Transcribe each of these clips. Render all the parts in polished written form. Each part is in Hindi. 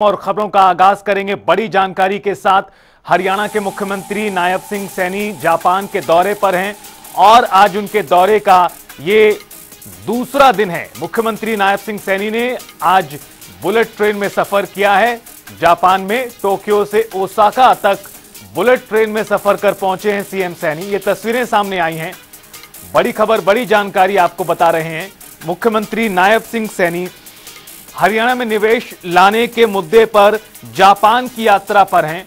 और खबरों का आगाज करेंगे बड़ी जानकारी के साथ। हरियाणा के मुख्यमंत्री नायब सिंह सैनी जापान के दौरे पर हैं और आज उनके दौरे का ये दूसरा दिन है। मुख्यमंत्री नायब सिंह सैनी ने आज बुलेट ट्रेन में सफर किया है। जापान में टोक्यो से ओसाका तक बुलेट ट्रेन में सफर कर पहुंचे हैं सीएम सैनी। ये तस्वीरें सामने आई हैं। बड़ी खबर, बड़ी जानकारी आपको बता रहे हैं। मुख्यमंत्री नायब सिंह सैनी हरियाणा में निवेश लाने के मुद्दे पर जापान की यात्रा पर हैं।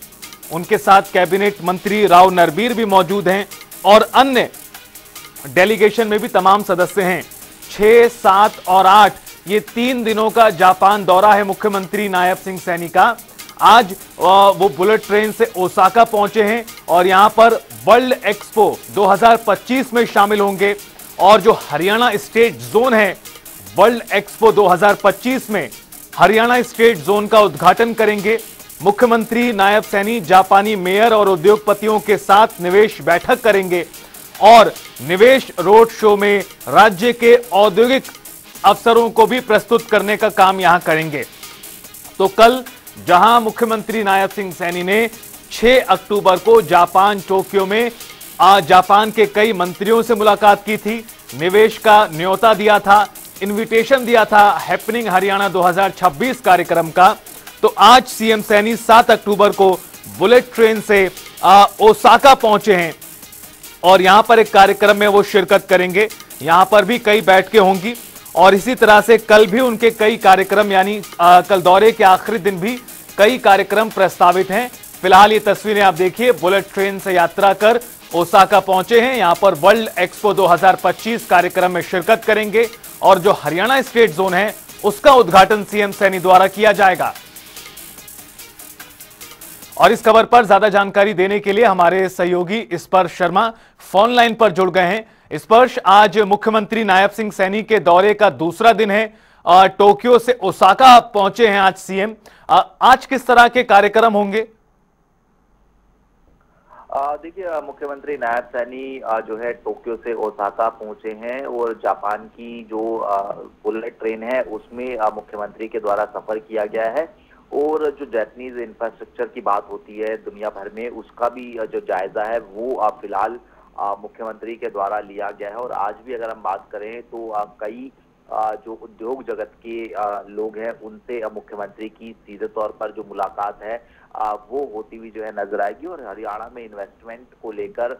उनके साथ कैबिनेट मंत्री राव नरबीर भी मौजूद हैं और अन्य डेलीगेशन में भी तमाम सदस्य हैं। 6, 7 और 8 ये 3 दिनों का जापान दौरा है मुख्यमंत्री नायब सिंह सैनी का। आज वो बुलेट ट्रेन से ओसाका पहुंचे हैं और यहां पर वर्ल्ड एक्सपो 2025 में शामिल होंगे और जो हरियाणा स्टेट जोन है वर्ल्ड एक्सपो 2025 में हरियाणा स्टेट जोन का उद्घाटन करेंगे। मुख्यमंत्री नायब सैनी जापानी मेयर और उद्योगपतियों के साथ निवेश बैठक करेंगे और निवेश रोड शो में राज्य के औद्योगिक अवसरों को भी प्रस्तुत करने का काम यहां करेंगे। तो कल जहां मुख्यमंत्री नायब सिंह सैनी ने 6 अक्टूबर को जापान टोक्यो में जापान के कई मंत्रियों से मुलाकात की थी, निवेश का न्योता दिया था, इनविटेशन दिया था हैपनिंग हरियाणा 2026 कार्यक्रम का। तो आज सीएम सैनी 7 अक्टूबर को बुलेट ट्रेन से ओसाका पहुंचे हैं और यहां पर एक कार्यक्रम में वो शिरकत करेंगे। यहां पर भी कई बैठकें होंगी और इसी तरह से कल भी उनके कई कार्यक्रम यानी कल दौरे के आखिरी दिन भी कई कार्यक्रम प्रस्तावित हैं। फिलहाल ये तस्वीरें आप देखिए, बुलेट ट्रेन से यात्रा कर ओसाका पहुंचे हैं। यहां पर वर्ल्ड एक्सपो 2025 कार्यक्रम में शिरकत करेंगे और जो हरियाणा स्टेट जोन है उसका उद्घाटन सीएम सैनी द्वारा किया जाएगा। और इस खबर पर ज्यादा जानकारी देने के लिए हमारे सहयोगी स्पर्श शर्मा फोन लाइन पर जुड़ गए हैं। स्पर्श, आज मुख्यमंत्री नायब सिंह सैनी के दौरे का दूसरा दिन है। टोक्यो से ओसाका पहुंचे हैं आज सीएम। आज किस तरह के कार्यक्रम होंगे? देखिए, मुख्यमंत्री नायब सैनी जो है टोक्यो से ओसाका पहुंचे हैं और जापान की जो बुलेट ट्रेन है उसमें मुख्यमंत्री के द्वारा सफर किया गया है और जो जापानीज इंफ्रास्ट्रक्चर की बात होती है दुनिया भर में उसका भी जो जायजा है वो फिलहाल मुख्यमंत्री के द्वारा लिया गया है। और आज भी अगर हम बात करें तो कई जो उद्योग जगत के लोग हैं उनसे मुख्यमंत्री की सीधे तौर पर जो मुलाकात है वो होती हुई जो है नजर आएगी और हरियाणा में इन्वेस्टमेंट को लेकर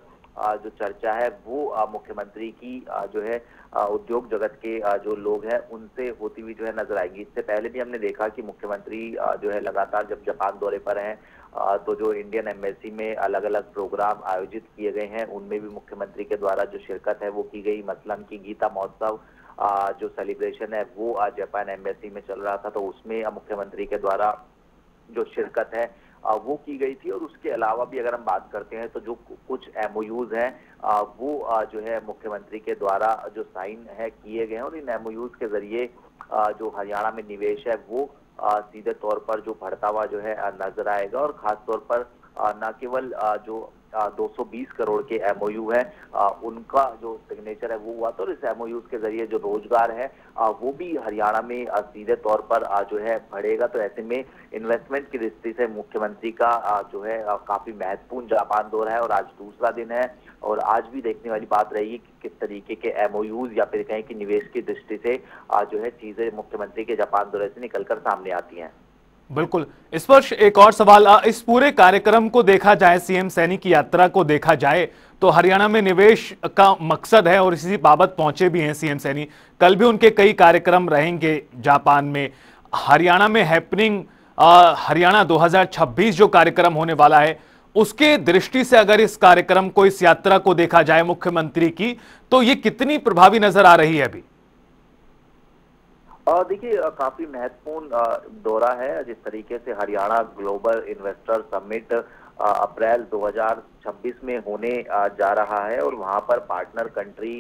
जो चर्चा है वो मुख्यमंत्री की जो है उद्योग जगत के जो लोग हैं उनसे होती हुई जो है नजर आएगी। इससे पहले भी हमने देखा कि मुख्यमंत्री जो है लगातार जब जापान दौरे पर हैं तो जो इंडियन एम्बेसी में अलग अलग प्रोग्राम आयोजित किए गए हैं उनमें भी मुख्यमंत्री के द्वारा जो शिरकत है वो की गई। मसलन की गीता महोत्सव जो सेलिब्रेशन है वो जापान एम्बेसी में चल रहा था तो उसमें मुख्यमंत्री के द्वारा जो शिरकत है वो की गई थी। और उसके अलावा भी अगर हम बात करते हैं तो जो कुछ एमओयूज हैं वो जो है मुख्यमंत्री के द्वारा जो साइन है किए गए हैं और इन एमओयूज के जरिए जो हरियाणा में निवेश है वो सीधे तौर पर जो बढ़ता हुआ जो है नजर आएगा। और खास तौर पर न केवल जो 220 करोड़ के एमओयू है उनका जो सिग्नेचर है वो हुआ तो इस एमओयूज के जरिए जो रोजगार है वो भी हरियाणा में सीधे तौर पर जो है बढ़ेगा। तो ऐसे में इन्वेस्टमेंट की दृष्टि से मुख्यमंत्री का जो है काफी महत्वपूर्ण जापान दौरा है और आज दूसरा दिन है और आज भी देखने वाली बात रहेगी कि किस तरीके के एमओयूज या फिर कहें कि निवेश की दृष्टि से जो है चीजें मुख्यमंत्री के जापान दौरे से निकलकर सामने आती हैं। बिल्कुल स्पर्श, एक और सवाल, इस पूरे कार्यक्रम को देखा जाए, सीएम सैनी की यात्रा को देखा जाए तो हरियाणा में निवेश का मकसद है और इसी बाबत पहुंचे भी हैं सीएम सैनी। कल भी उनके कई कार्यक्रम रहेंगे जापान में। हरियाणा में हैपनिंग हरियाणा 2026 जो कार्यक्रम होने वाला है उसके दृष्टि से अगर इस कार्यक्रम को, इस यात्रा को देखा जाए मुख्यमंत्री की, तो ये कितनी प्रभावी नजर आ रही है अभी? देखिए, काफी महत्वपूर्ण दौरा है। जिस तरीके से हरियाणा ग्लोबल इन्वेस्टर समिट अप्रैल 2026 में होने जा रहा है और वहां पर पार्टनर कंट्री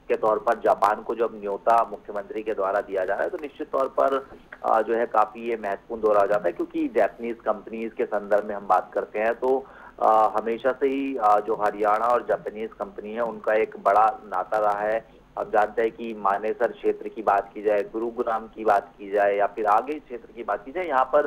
के तौर पर जापान को जब न्योता मुख्यमंत्री के द्वारा दिया जा रहा है तो निश्चित तौर पर जो है काफी ये महत्वपूर्ण दौरा हो जाता है क्योंकि जापानीज कंपनीज के संदर्भ में हम बात करते हैं तो हमेशा से ही जो हरियाणा और जापानीज कंपनी है उनका एक बड़ा नाता रहा है। हम जानते हैं कि मानेसर क्षेत्र की बात की जाए, गुरुग्राम की बात की जाए या फिर आगे क्षेत्र की बात की जाए, यहाँ पर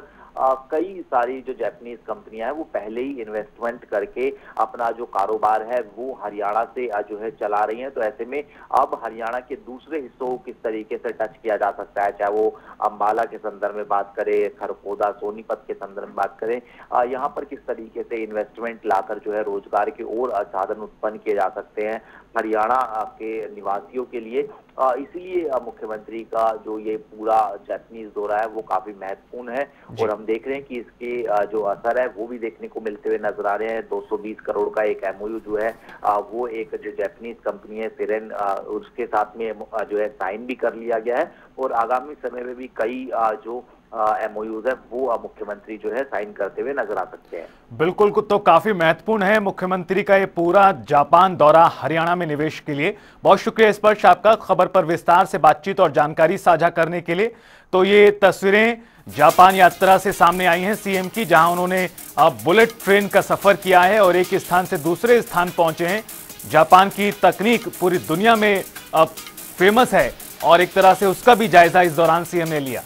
कई सारी जो जापानीज कंपनियां हैं वो पहले ही इन्वेस्टमेंट करके अपना जो कारोबार है वो हरियाणा से जो है चला रही हैं। तो ऐसे में अब हरियाणा के दूसरे हिस्सों को किस तरीके से टच किया जा सकता है, चाहे वो अंबाला के संदर्भ में बात करें, खरखोदा सोनीपत के संदर्भ में बात करें, यहाँ पर किस तरीके से इन्वेस्टमेंट लाकर जो है रोजगार के और साधन उत्पन्न किए जा सकते हैं हरियाणा के निवासियों के लिए। इसलिए मुख्यमंत्री का जो ये पूरा जापानीज दौरा है वो काफी महत्वपूर्ण है और हम देख रहे हैं कि इसके जो असर है वो भी देखने को मिलते हुए नजर आ रहे हैं। 220 करोड़ का एक एमओयू जो है वो एक जो जापानीज कंपनी है सिरेन, उसके साथ में जो है साइन भी कर लिया गया है और आगामी समय में भी कई जो एमओयूज है वो मुख्यमंत्री जो है साइन करते हुए नजर आ सकते हैं। बिल्कुल, तो काफी महत्वपूर्ण है मुख्यमंत्री का ये पूरा जापान दौरा हरियाणा में निवेश के लिए। बहुत शुक्रिया स्पर्श आपका खबर पर विस्तार से बातचीत और जानकारी साझा करने के लिए। तो ये तस्वीरें जापान यात्रा से सामने आई हैं सीएम की, जहां उन्होंने बुलेट ट्रेन का सफर किया है और एक स्थान से दूसरे स्थान पहुंचे हैं। जापान की तकनीक पूरी दुनिया में फेमस है और एक तरह से उसका भी जायजा इस दौरान सीएम ने लिया।